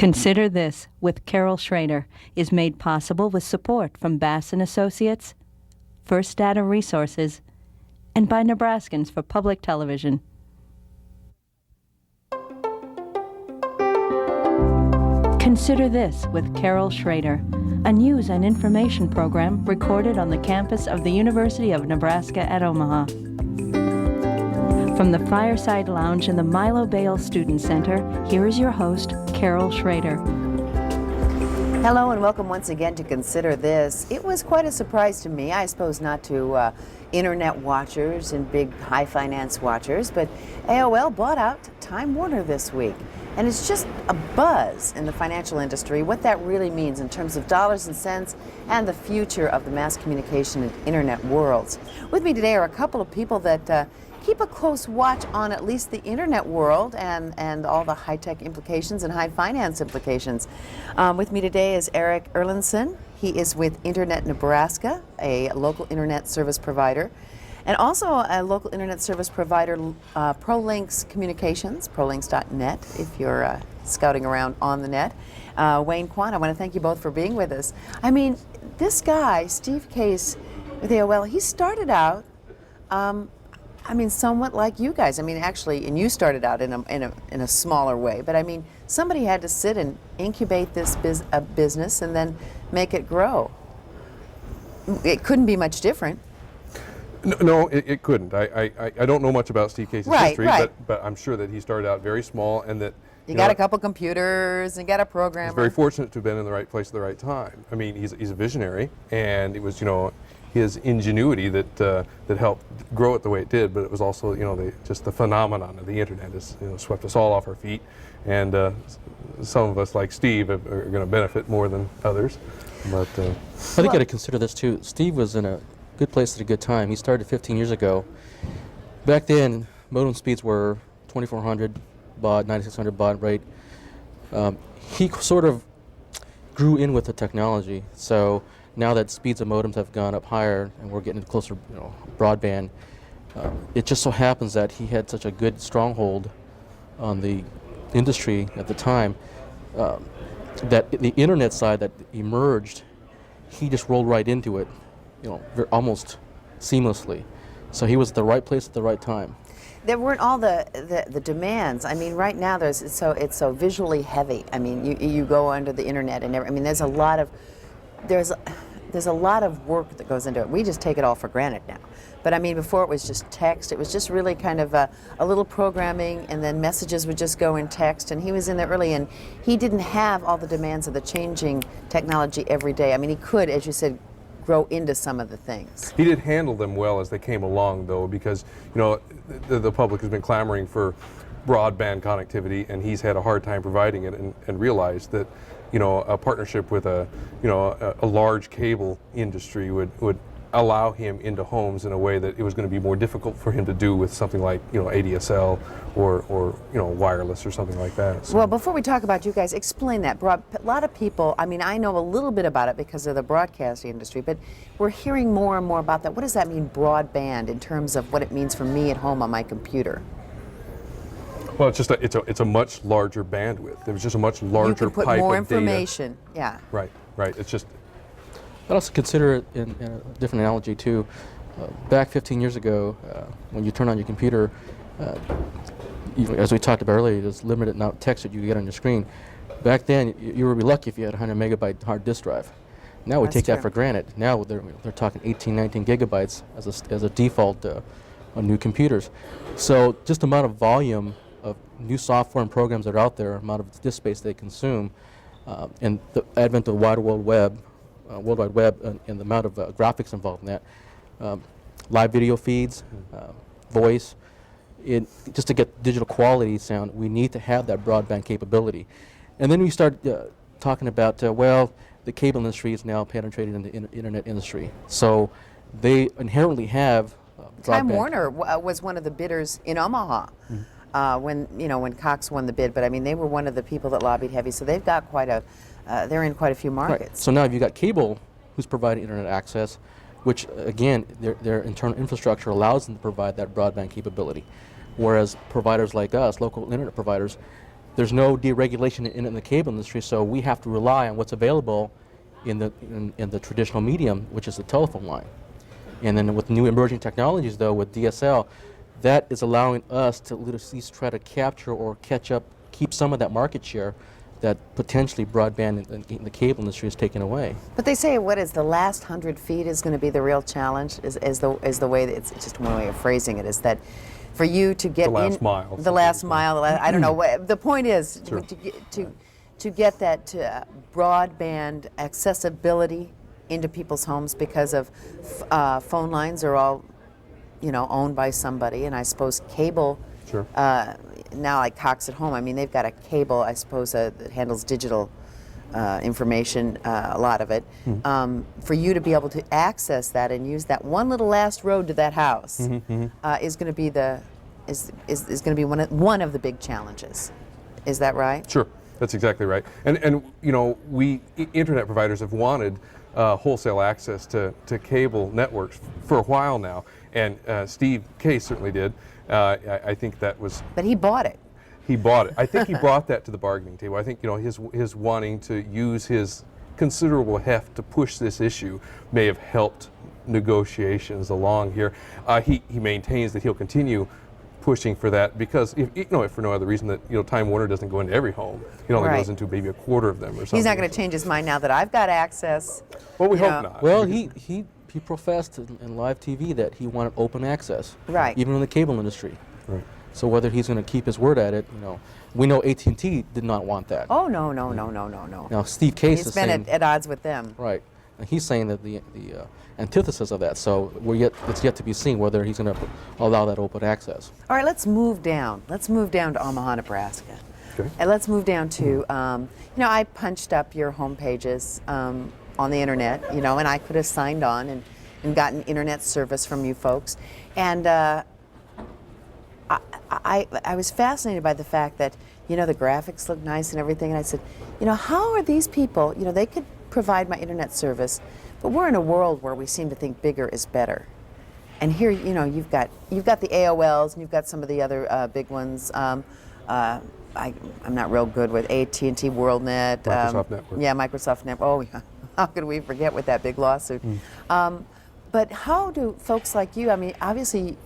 Consider This with Carol Schrader is made possible with support from Bass & Associates, First Data Resources, and by Nebraskans for Public Television. Consider This with Carol Schrader, a news and information program recorded on the campus of the University of Nebraska at Omaha. From the Fireside Lounge in the Milo Bale Student Center, here is your host, Carol Schrader. Hello and welcome once again to Consider This. It was quite a surprise to me, I suppose not to internet watchers and big high finance watchers, but AOL bought out Time Warner this week. And it's just a buzz in the financial industry, what that really means in terms of dollars and cents and the future of the mass communication and internet worlds. With me today are a couple of people that keep a close watch on at least the internet world and all the high-tech implications and high finance implications. With me today is Eric Erlandson. He is with Internet Nebraska, a local internet service provider, and also a local internet service provider, ProLinks Communications, prolinks.net, if you're scouting around on the net. Wayne Kwan, I want to thank you both for being with us. I mean, this guy, Steve Case with AOL, he started out, somewhat like you guys. I mean, actually, and you started out in a smaller way, but I mean, somebody had to sit and incubate this business and then make it grow. It couldn't be much different. No, it couldn't. I don't know much about Steve Case's history, but I'm sure that he started out very small and that you got a couple computers and got a programmer. He's very fortunate to have been in the right place at the right time. I mean, he's a visionary, and it was his ingenuity that helped grow it the way it did. But it was also just the phenomenon of the internet has swept us all off our feet, and some of us like Steve are going to benefit more than others. But I think you got to consider this too. Steve was in a good place at a good time. He started 15 years ago. Back then, modem speeds were 2400 baud, 9600 baud rate. He sort of grew in with the technology. So now that speeds of modems have gone up higher and we're getting closer, broadband, it just so happens that he had such a good stronghold on the industry at the time that the internet side that emerged, he just rolled right into it. Almost seamlessly. So he was at the right place at the right time. There weren't all the demands. I mean, right now it's so visually heavy. I mean, you go under the internet and there's a lot of work that goes into it. We just take it all for granted now. But I mean, before it was just text. It was just really kind of a little programming, and then messages would just go in text. And he was in there early, and he didn't have all the demands of the changing technology every day. I mean, he could, as you said, grow into some of the things. he did handle them well as they came along, though, because the public has been clamoring for broadband connectivity, and he's had a hard time providing it, and realized that a partnership with a large cable industry would allow him into homes in a way that it was going to be more difficult for him to do with something like ADSL or wireless or something like that. So. Well, before we talk about you guys, explain that. A lot of people, I mean, I know a little bit about it because of the broadcast industry, but we're hearing more and more about that. What does that mean, broadband, in terms of what it means for me at home on my computer? Well, it's a much larger bandwidth. There's just a much larger pipe of data. You can put more information. Yeah. Right. It's just. I'd also consider it in a different analogy too. Back 15 years ago, when you turn on your computer, as we talked about earlier, there's limited amount of text that you get on your screen. Back then, you would be lucky if you had a 100 megabyte hard disk drive. Now we take that for granted. Now they're talking 18, 19 gigabytes as a default on new computers. So just the amount of volume of new software and programs that are out there, amount of disk space they consume, and the advent of the World Wide Web, and the amount of graphics involved in that, live video feeds, voice. Just to get digital quality sound, we need to have that broadband capability. And then we start talking about, the cable industry is now penetrated in the internet industry. So they inherently have Time Warner was one of the bidders in Omaha. Mm-hmm. When Cox won the bid, but I mean, they were one of the people that lobbied heavy, so they've got they're in quite a few markets. Right. So now you've got cable who's providing internet access, which again, their internal infrastructure allows them to provide that broadband capability. Whereas providers like us, local internet providers, there's no deregulation in the cable industry, so we have to rely on what's available in the traditional medium, which is the telephone line. And then with new emerging technologies, though, with DSL, that is allowing us to at least try to capture or catch up, keep some of that market share that potentially broadband in the cable industry is taking away. But they say, what is the last 100 feet is going to be the real challenge, is the way that, it's just one way of phrasing it, is that for you to get The last mile. the last mile, I don't know, the point is Sure. to get that broadband accessibility into people's homes, because of phone lines are all, owned by somebody, and I suppose cable, Sure. now like Cox at Home, I mean, they've got a cable, I suppose, that handles digital information, a lot of it. For you to be able to access that and use that one little last road to that house is going to be is going to be one of the big challenges. Is that right? Sure, that's exactly right. And we internet providers have wanted wholesale access to cable networks for a while now, and Steve Case certainly did. I think that was. But he bought it. He bought it. I think he brought that to the bargaining table. I think his wanting to use his considerable heft to push this issue may have helped negotiations along here. He maintains that he'll continue pushing for that, because if for no other reason, that Time Warner doesn't go into every home. It only Right. goes into maybe a quarter of them or something. He's not going to change his mind now that I've got access. Well, we you hope know. not. Well, he professed in live TV that he wanted open access, Right. even in the cable industry. Right. So whether he's going to keep his word at it, we know AT&T did not want that. Oh, no. Now Steve Case He's is been saying, at odds with them. right, and he's saying that the antithesis of that. So it's yet to be seen whether he's going to allow that open access. All right, let's move down. Let's move down to Omaha, Nebraska. Okay. And let's move down to, I punched up your home pages on the internet, and I could have signed on and gotten internet service from you folks. And I was fascinated by the fact that, the graphics look nice and everything. And I said, how are these people, they could provide my internet service, but we're in a world where we seem to think bigger is better. And here, you've got the AOLs and you've got some of the other big ones. I'm not real good with AT&T WorldNet. Microsoft Network. Yeah, Microsoft Network. Oh, yeah. How could we forget with that big lawsuit? But how do folks like you, obviously,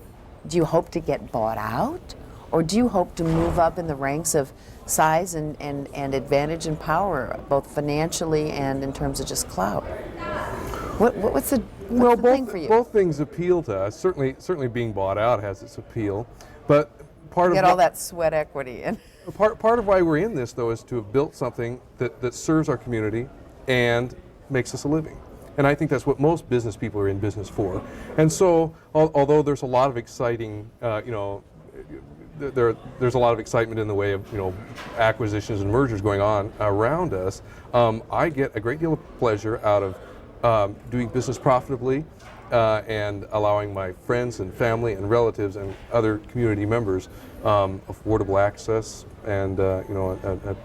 do you hope to get bought out? Or do you hope to move up in the ranks of size and advantage and power, both financially and in terms of just clout? What's the thing for you? Both things appeal to us. Certainly being bought out has its appeal, but part Get of all that sweat equity in. part of why we're in this, though, is to have built something that serves our community and makes us a living. And I think that's what most business people are in business for. And so, although there's a lot of exciting, there's a lot of excitement in the way of acquisitions and mergers going on around us, I get a great deal of pleasure out of doing business profitably and allowing my friends and family and relatives and other community members affordable access and a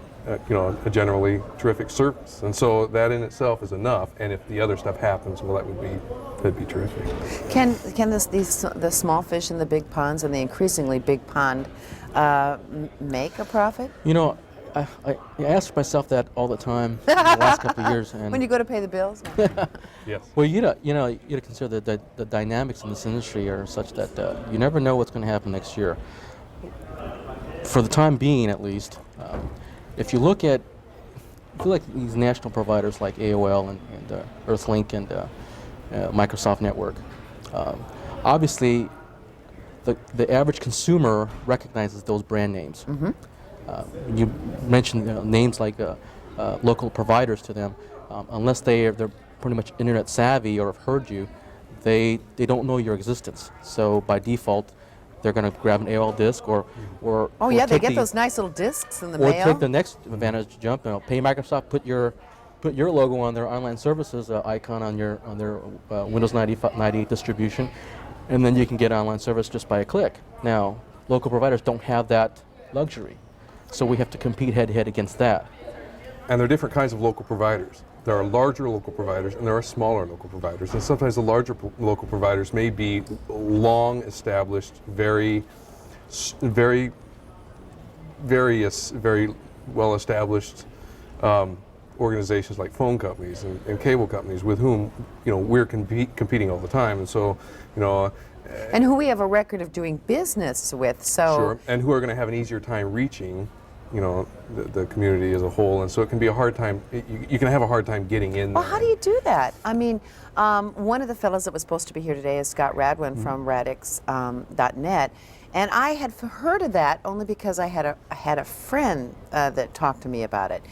generally terrific service. And so that in itself is enough. And if the other stuff happens, well, that'd be terrific. Can the small fish in the big ponds and the increasingly big pond make a profit? I ask myself that all the time in the last couple of years. And When you go to pay the bills? Yes. well, you gotta consider the dynamics in this industry are such that you never know what's going to happen next year. For the time being, at least, if you look at these national providers like AOL and Earthlink and Microsoft Network, obviously the average consumer recognizes those brand names. You mentioned names like local providers to them. Unless they're pretty much internet savvy or have heard you, they don't know your existence. So by default, they're going to grab an AOL disc or Oh, yeah, they take get those nice little discs in the or mail. take the next advantage jump and pay Microsoft, put your logo on their online services icon on their Windows 98 distribution, and then you can get online service just by a click. Now, local providers don't have that luxury, so we have to compete head-to-head against that. And there are different kinds of local providers. There are larger local providers and there are smaller local providers. And sometimes the larger local providers may be long established, very various, very well-established organizations like phone companies and cable companies with whom, we're competing all the time. And so, And who we have a record of doing business with, so... Sure, and who are going to have an easier time reaching, the community as a whole. And so it can be a hard time, you can have a hard time getting in Well, there. how do you do that? I mean, one of the fellows that was supposed to be here today is Scott Radwin Mm-hmm. from Radix.net, and I had heard of that only because I had a friend that talked to me about it.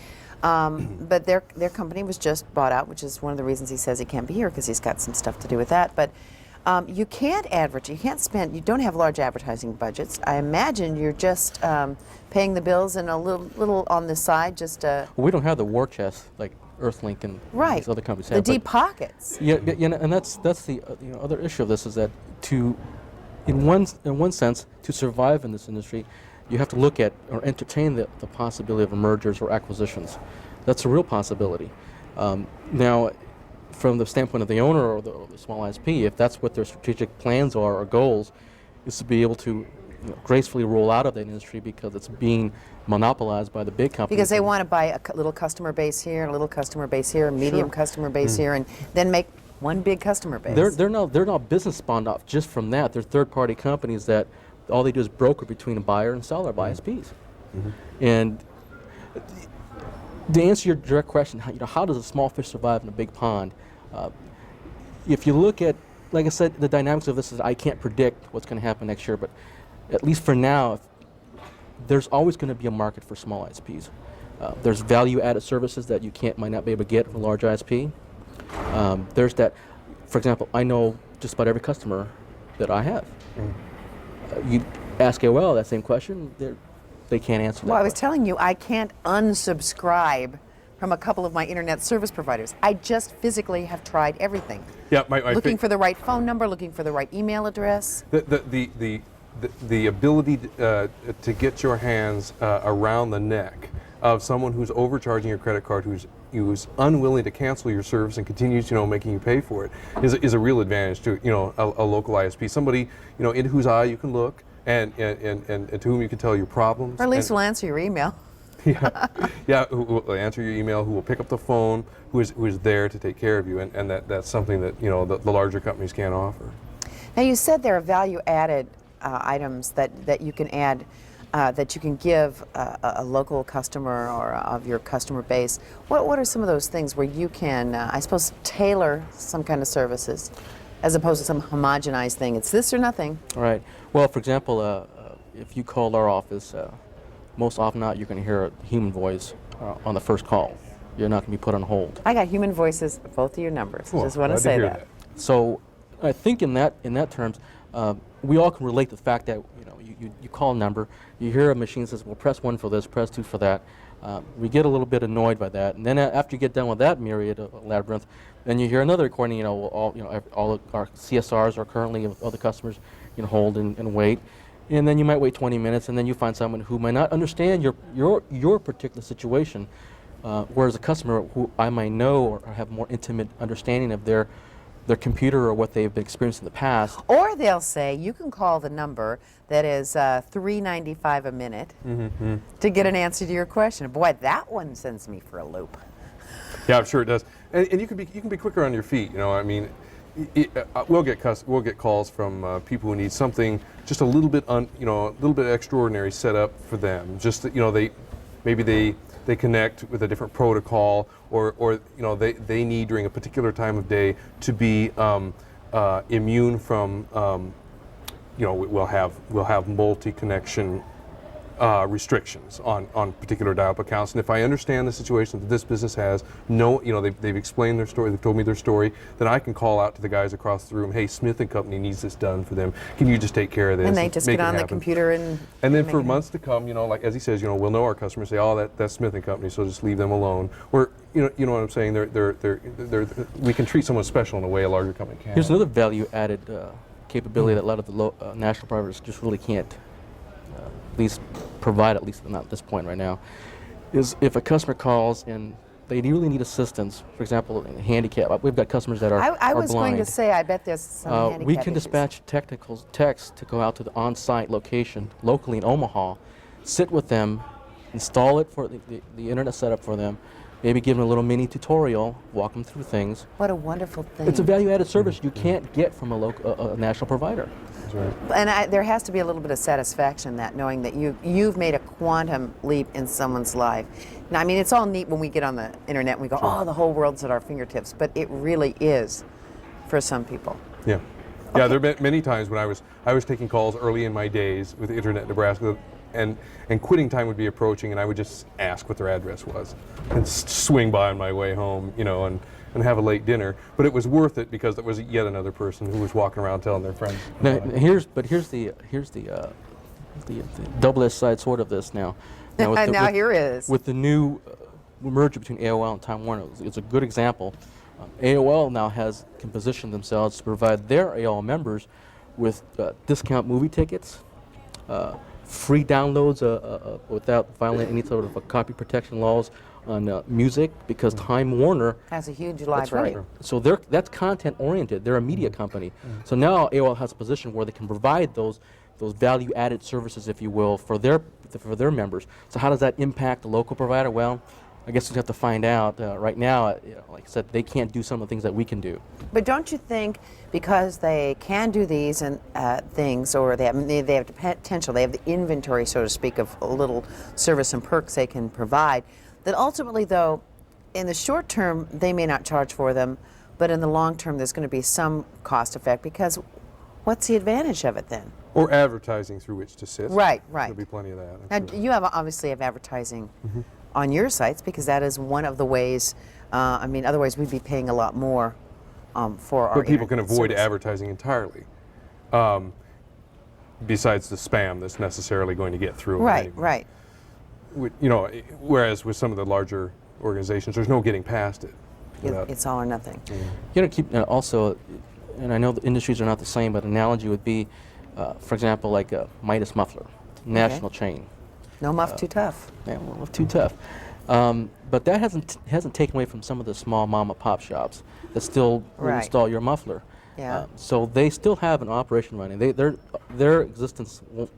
But their company was just bought out, which is one of the reasons he says he can't be here, because he's got some stuff to do with that. But you can't advertise, you can't spend, you don't have large advertising budgets. I imagine you're just paying the bills and a little on the side, just Well, we don't have the war chest like Earthlink and right. these other companies The have. deep pockets. Yeah, and that's the other issue of this is that in one sense, to survive in this industry, you have to look at or entertain the possibility of mergers or acquisitions. That's a real possibility. Now, from the standpoint of the owner or the small ISP, if that's what their strategic plans are or goals, is to be able to gracefully roll out of that industry because it's being monopolized by the big companies. Because they want to buy a little customer base here, a little customer base here, a medium customer base here, and then make one big customer base. They're not business spawned off just from that. They're third-party companies that all they do is broker between a buyer and seller of ISPs. And to answer your direct question, how does a small fish survive in a big pond? If you look at, like I said, the dynamics of this is I can't predict what's going to happen next year, but at least for now, there's always going to be a market for small ISPs. There's value-added services that you might not be able to get from a large ISP. There's that, for example, I know just about every customer that I have. You ask AOL that same question, they can't answer that. Well, I was question. telling you, I can't unsubscribe from a couple of my internet service providers. I just physically have tried everything. Yeah, Looking for the right phone number, looking for the right email address. the ability to get your hands around the neck of someone who's overcharging your credit card, who's unwilling to cancel your service and continues, making you pay for it, is a real advantage to, a local ISP. Somebody, in whose eye you can look and to whom you can tell your problems. Or at least will answer your email. Yeah, who will answer your email, who will pick up the phone, who is there to take care of you, and that's something that the larger companies can't offer. Now, you said there are value-added items that you can add, that you can give a local customer or of your customer base. What are some of those things where you can, I suppose, tailor some kind of services, as opposed to some homogenized thing? It's this or nothing. All right. Well, for example, if you call our office, most often not, you're going to hear a human voice on the first call. You're not going to be put on hold. I got human voices for both of your numbers. Cool. Just want Glad to say hear that. So I think in that terms, we all can relate to the fact that you call a number, you hear a machine says, well, press 1 for this, press 2 for that. We get a little bit annoyed by that, and then after you get done with that myriad of labyrinth, then you hear another recording. All of our CSRs are currently with other customers, hold and wait, and then you might wait 20 minutes, and then you find someone who might not understand your particular situation, whereas a customer who I might know or have more intimate understanding of their computer or what they've been experiencing in the past. Or they'll say, you can call the number that is $3.95 a minute to get an answer to your question. Boy, that one sends me for a loop. Yeah, I'm sure it does. And you can be quicker on your feet. I mean, we'll get calls from people who need something just a little bit extraordinary set up for them. Just that, they connect with a different protocol, or they need during a particular time of day to be immune from we'll have multi-connection restrictions on particular dial-up accounts. And if I understand the situation that this business has, they've explained their story, they've told me their story, then I can call out to the guys across the room, hey, Smith & Company needs this done for them. Can you just take care of this? And they just make get it on the happen?" computer and then make for it months to come, like as he says, we'll know our customers, say, oh, that's Smith & Company, so just leave them alone. Or, you know what I'm saying? We can treat someone special in a way a larger company can't. Here's another value-added capability that a lot of the national providers just really can't at least provide, at least not at this point right now, is if a customer calls and they really need assistance, for example, in handicap. We've got customers that are I was blind. going to say, I bet there's some handicap We can issues. dispatch technical techs to go out to the on-site location locally in Omaha sit with them, install it for the internet setup for them, maybe give them a little mini tutorial, walk them through things. What a wonderful thing. It's a value-added service you can't get from a national provider. That's right. And there has to be a little bit of satisfaction in that, knowing that you've made a quantum leap in someone's life. Now, I mean, it's all neat when we get on the internet and we go, oh, the whole world's at our fingertips, but it really is for some people. Yeah. Yeah, there have been many times when I was taking calls early in my days with Internet Nebraska, and quitting time would be approaching, and I would just ask what their address was and swing by on my way home, you know, and have a late dinner. But it was worth it because it was yet another person who was walking around telling their friends. Now, here's the double-edged side sword of this now. Here is. With the new merger between AOL and Time Warner, it's a good example. AOL now can position themselves to provide their AOL members with discount movie tickets, free downloads without violating any sort of copy protection laws on music, because Time Warner Has a huge that's library. right. So that's content oriented. They're a media company. So now AOL has a position where they can provide those value added services, if you will, for their members. So how does that impact the local provider? Well, I guess we have to find out. Right now, like I said, they can't do some of the things that we can do. But don't you think because they can do these and things, or they have the potential, they have the inventory, so to speak, of a little service and perks they can provide, that ultimately, though, in the short term, they may not charge for them, but in the long term, there's going to be some cost effect, because what's the advantage of it then? Or advertising through which to sit. Right. There'll be plenty of that. Now, Absolutely. you obviously have advertising on your sites, because that is one of the ways, I mean, otherwise we'd be paying a lot more for our But people can internet avoid service. advertising entirely, besides the spam that's necessarily going to get through. Right, anyway. right. You know, whereas with some of the larger organizations, there's no getting past it. without- It's all or nothing. You know, keep also, and I know the industries are not the same, but analogy would be, for example, like Midas Muffler, national chain. No muff too tough. Yeah, well, too tough. But that hasn't taken away from some of the small mom and pop shops that still will Right. install your muffler. Yeah. So they still have an operation running. Their existence won't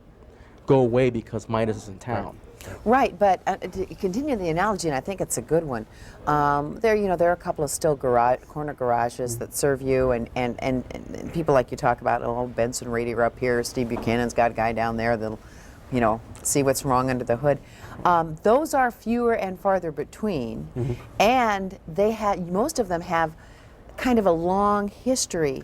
go away because Midas is in town. Right, but to continue the analogy, and I think it's a good one. There are a couple of still corner garages that serve you, and people like you talk about. Oh, Benson Radio up here. Steve Buchanan's got a guy down there that'll, see what's wrong under the hood. Those are fewer and farther between, and most of them have kind of a long history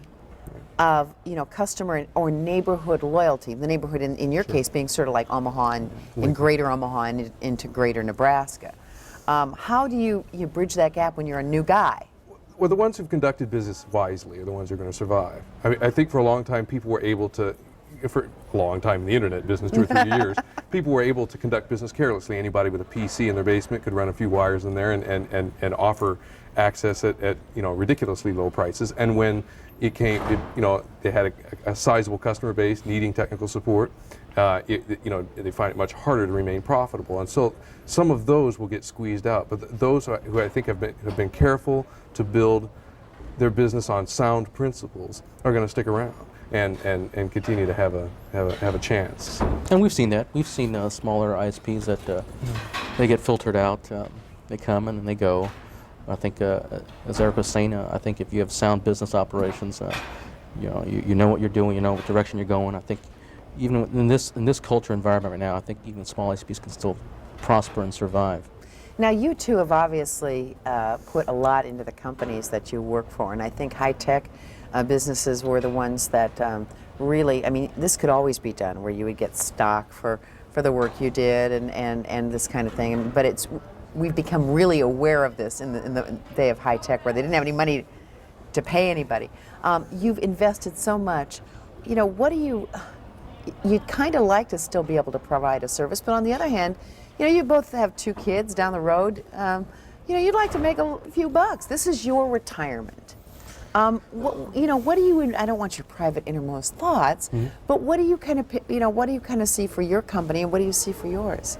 of customer or neighborhood loyalty. The neighborhood in your case being sort of like Omaha and greater Omaha and into greater Nebraska. How do you bridge that gap when you're a new guy? Well, the ones who've conducted business wisely are the ones who are going to survive. I mean, I think for a long time people were able to, for a long time in the internet business, 2 or 3 years, people were able to conduct business carelessly. Anybody with a PC in their basement could run a few wires in there and offer access at ridiculously low prices. And when they had a sizable customer base needing technical support, they find it much harder to remain profitable. And so some of those will get squeezed out. But those who I think have been careful to build their business on sound principles are going to stick around and continue to have a chance. And we've seen that. We've seen smaller ISPs that they get filtered out. They come and they go. I think, as Eric was saying, I think if you have sound business operations, you know what you're doing, you know what direction you're going. I think even in this culture environment right now, I think even small ISPs can still prosper and survive. Now, you two have obviously put a lot into the companies that you work for, and I think high-tech businesses were the ones that really, I mean, this could always be done, where you would get stock for the work you did and this kind of thing, but we've become really aware of this in the day of high-tech, where they didn't have any money to pay anybody. You've invested so much. What do you'd kind of like to still be able to provide a service, but on the other hand, you both have 2 kids down the road. You'd like to make a few bucks. This is your retirement. What do you? I don't want your private innermost thoughts, but what do you kind of see for your company, and what do you see for yours?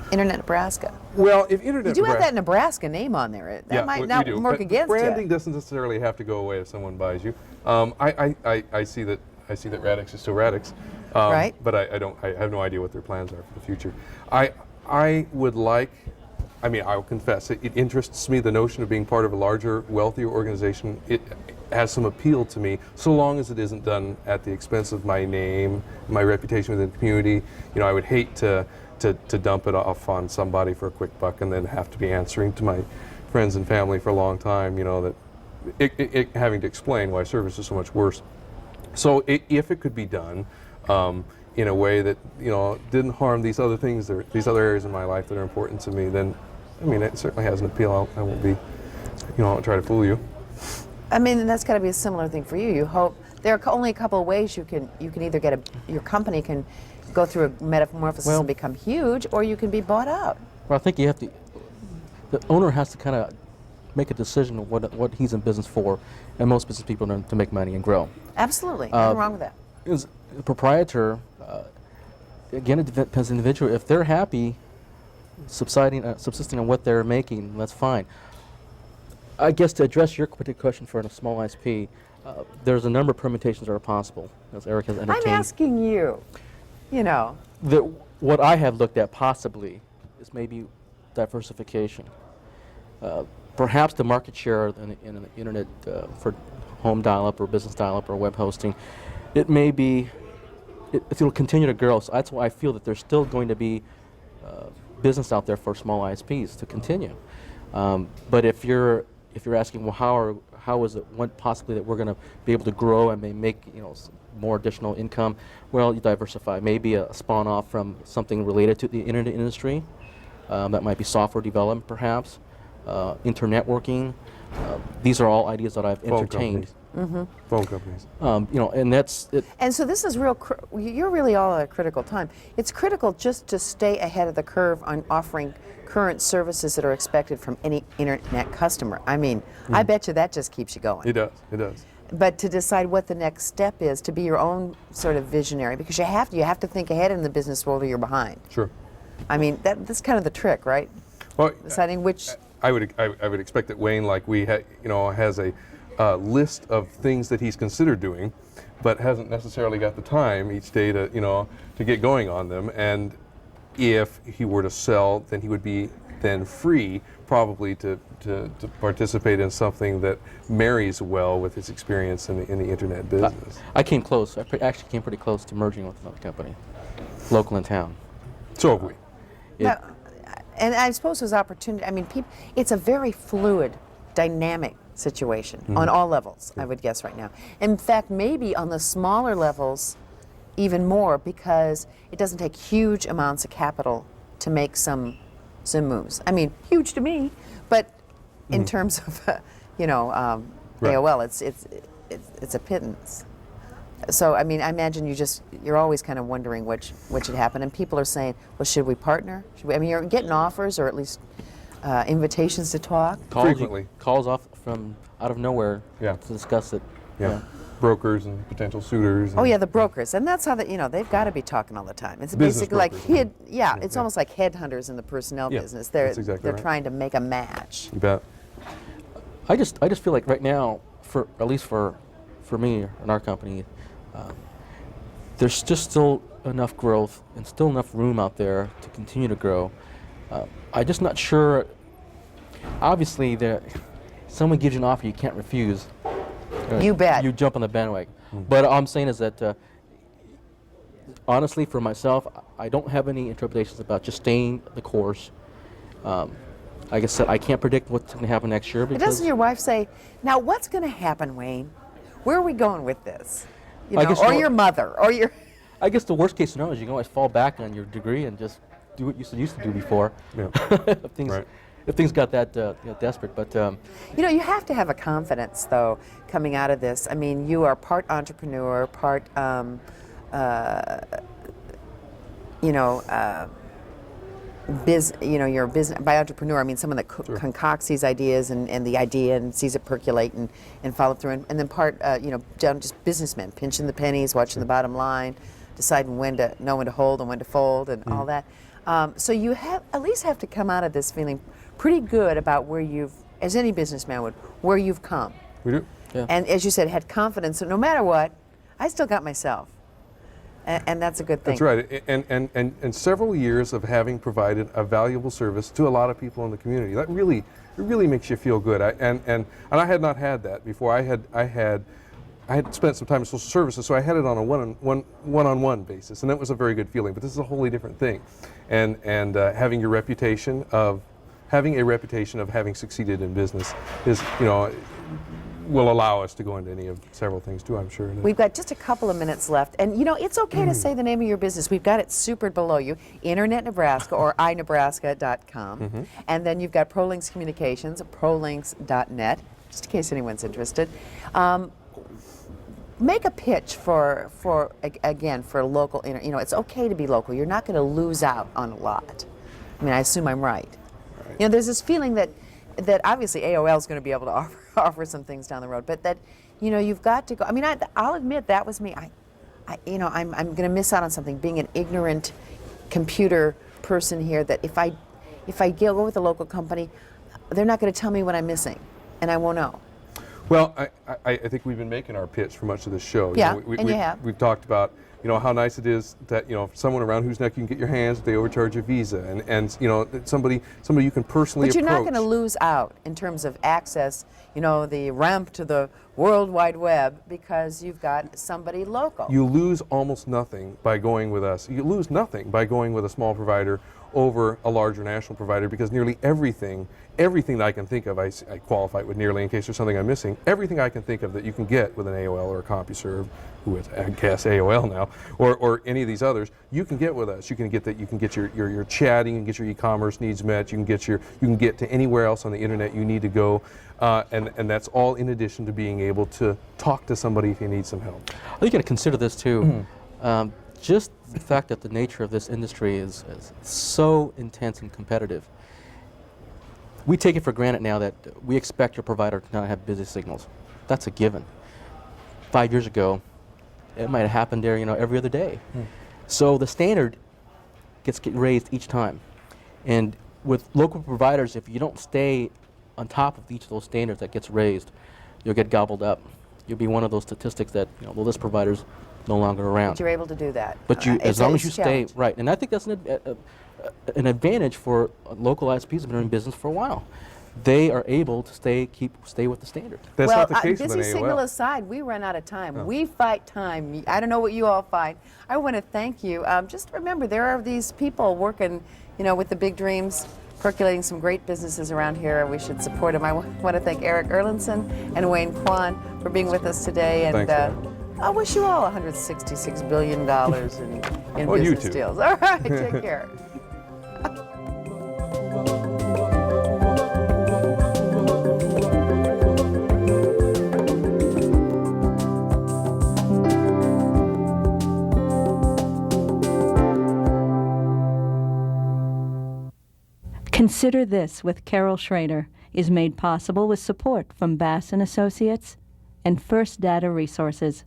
Internet Nebraska. Well, if Internet You do have that Nebraska name on there. That might not work but against branding you. doesn't necessarily have to go away if someone buys you. I see that Radix is still Radix, Right. But I have no idea what their plans are for the future. I would like, I mean, I'll confess, it interests me, the notion of being part of a larger, wealthier organization. It has some appeal to me, so long as it isn't done at the expense of my name, my reputation within the community. You know, I would hate to dump it off on somebody for a quick buck and then have to be answering to my friends and family for a long time, you know, that having to explain why service is so much worse. So if it could be done in a way that, you know, didn't harm these other things, or these other areas in my life that are important to me, then, I mean, it certainly has an appeal. I won't be, you know, I won't try to fool you. I mean, and that's got to be a similar thing for you. You hope there are only a couple of ways you can either get your company can go through a metamorphosis and become huge, or you can be bought out. Well, I think you have to. The owner has to kind of make a decision of what he's in business for, and most business people are to make money and grow. Absolutely, nothing wrong with that. As a proprietor, again, it depends on the individual. If they're happy subsisting on what they're making, that's fine. I guess to address your particular question for a small ISP, there's a number of permutations that are possible, as Eric has entertained. I'm asking you, you know. What I have looked at possibly is maybe diversification. Perhaps the market share in the internet for home dial-up or business dial-up or web hosting, it may be, it'll continue to grow. So that's why I feel that there's still going to be business out there for small ISPs to continue. But if you're asking, well, how is it possibly that we're going to be able to grow and may make, you know, more additional income? Well, you diversify. Maybe a spawn off from something related to the internet industry. That might be software development, perhaps, internetworking. These are all ideas that I've entertained. Phone companies. You know, and that's it. And so this is you're really all at a critical time. It's critical just to stay ahead of the curve on offering current services that are expected from any internet customer. I mean, I bet you that just keeps you going. It does. It does. But to decide what the next step is, to be your own sort of visionary, because you have to think ahead in the business world or you're behind. Sure. I mean, that's kind of the trick, right? Well, Deciding which. I would expect that Wayne, like we has a list of things that he's considered doing, but hasn't necessarily got the time each day to to get going on them. And if he were to sell, then he would be then free, probably to participate in something that marries well with his experience in the internet business. I came close. I actually came pretty close to merging with another company, local in town. So have we. Now, and I suppose there's opportunity. I mean, it's a very fluid, dynamic situation on all levels, I would guess right now. In fact, maybe on the smaller levels, even more, because it doesn't take huge amounts of capital to make some moves. I mean, huge to me, but in terms of Right. AOL, it's a pittance. So I mean, I imagine you're always kind of wondering what should happen, and people are saying, well, should we partner? I mean, you're getting offers or at least invitations to talk. Frequently. Calls off from out of nowhere Yeah. to discuss it. Yeah. Brokers and potential suitors. Oh yeah, the brokers, and that's how they've got to be talking all the time. It's Business basically like brokers, it's almost like headhunters in the personnel Yeah, business. that's exactly They're right. trying to make a match. You bet. I just feel like right now, at least for me and our company, there's just still enough growth and still enough room out there to continue to grow. I'm just not sure. Obviously, someone gives you an offer you can't refuse. You bet. You jump on the bandwagon. But all I'm saying is that, honestly, for myself, I don't have any interpretations about just staying the course. Like I said, I can't predict what's going to happen next year. But doesn't your wife say, now what's going to happen, Wayne? Where are we going with this? I guess or you know- your mother, or your... I guess the worst case scenario is you can always fall back on your degree and just do what you used to do before. Yeah. If things got that desperate. But You have to have a confidence, though, coming out of this. I mean, you are part entrepreneur, part, you're a business, by entrepreneur, I mean someone that concocts these ideas and the idea and sees it percolate and follow through. And then part, just businessmen, pinching the pennies, watching the bottom line, deciding when to hold and when to fold and all that. So you at least have to come out of this feeling pretty good about where as any businessman would, where you've come. We do. Yeah. And as you said, had confidence that no matter what, I still got myself. and that's a good thing. That's right. And several years of having provided a valuable service to a lot of people in the community. That really, it really makes you feel good. And I had not had that before. I had spent some time in social services, so I had it on a one-on-one basis, and that was a very good feeling. But this is a wholly different thing, and having a reputation of having succeeded in business is, will allow us to go into any of several things too, I'm sure. We've got just a couple of minutes left, and it's okay to say the name of your business. We've got it supered below you, Internet Nebraska or iNebraska.com, and then you've got ProLinks Communications, prolinks.net, just in case anyone's interested. Make a pitch for local, it's okay to be local. You're not going to lose out on a lot. I mean, I assume I'm right. There's this feeling that obviously AOL is going to be able to offer some things down the road, but that, you've got to go. I mean, I'll admit that was me. I'm going to miss out on something, being an ignorant computer person here, that if I go with a local company, they're not going to tell me what I'm missing, and I won't know. Well, I think we've been making our pitch for much of this show. Yeah, and you have. We've talked about, how nice it is that, someone around whose neck you can get your hands if they overcharge a Visa, and somebody you can personally approach. But you're not going to lose out in terms of access, the ramp to the World Wide Web, because you've got somebody local. You lose almost nothing by going with us. You lose nothing by going with a small provider over a larger national provider, because nearly everything that I can think of, I qualify it with nearly in case there's something I'm missing, everything I can think of that you can get with an AOL or a CompuServe, who is, I guess, AOL now, or any of these others, you can get with us. You can get that. You can get your chatting, you can get your e-commerce needs met. You can get to anywhere else on the internet you need to go, and that's all in addition to being able to talk to somebody if you need some help. I think you got to consider this too. Just the fact that the nature of this industry is so intense and competitive. We take it for granted now that we expect your provider to not have busy signals. That's a given. 5 years ago, it might have happened there, every other day. So the standard gets raised each time. And with local providers, if you don't stay on top of each of those standards that gets raised, you'll get gobbled up. You'll be one of those statistics that, well, this provider's no longer around. But you're able to do that. But as long as you stay right, and I think that's an advantage for local ISPs that have been in business for a while. They are able to stay with the standard. That's not the case with an busy AOL. signal aside, we run out of time. We fight time. I don't know what you all fight. I want to thank you. Just remember, there are these people working, with the big dreams, percolating some great businesses around here. We should support them. I want to thank Eric Erlandson and Wayne Kwan for being with us today. And Thanks, I wish you all $166 billion in Well, you business too. deals. All right, take care. Consider This with Carol Schrader is made possible with support from Bass & Associates and First Data Resources.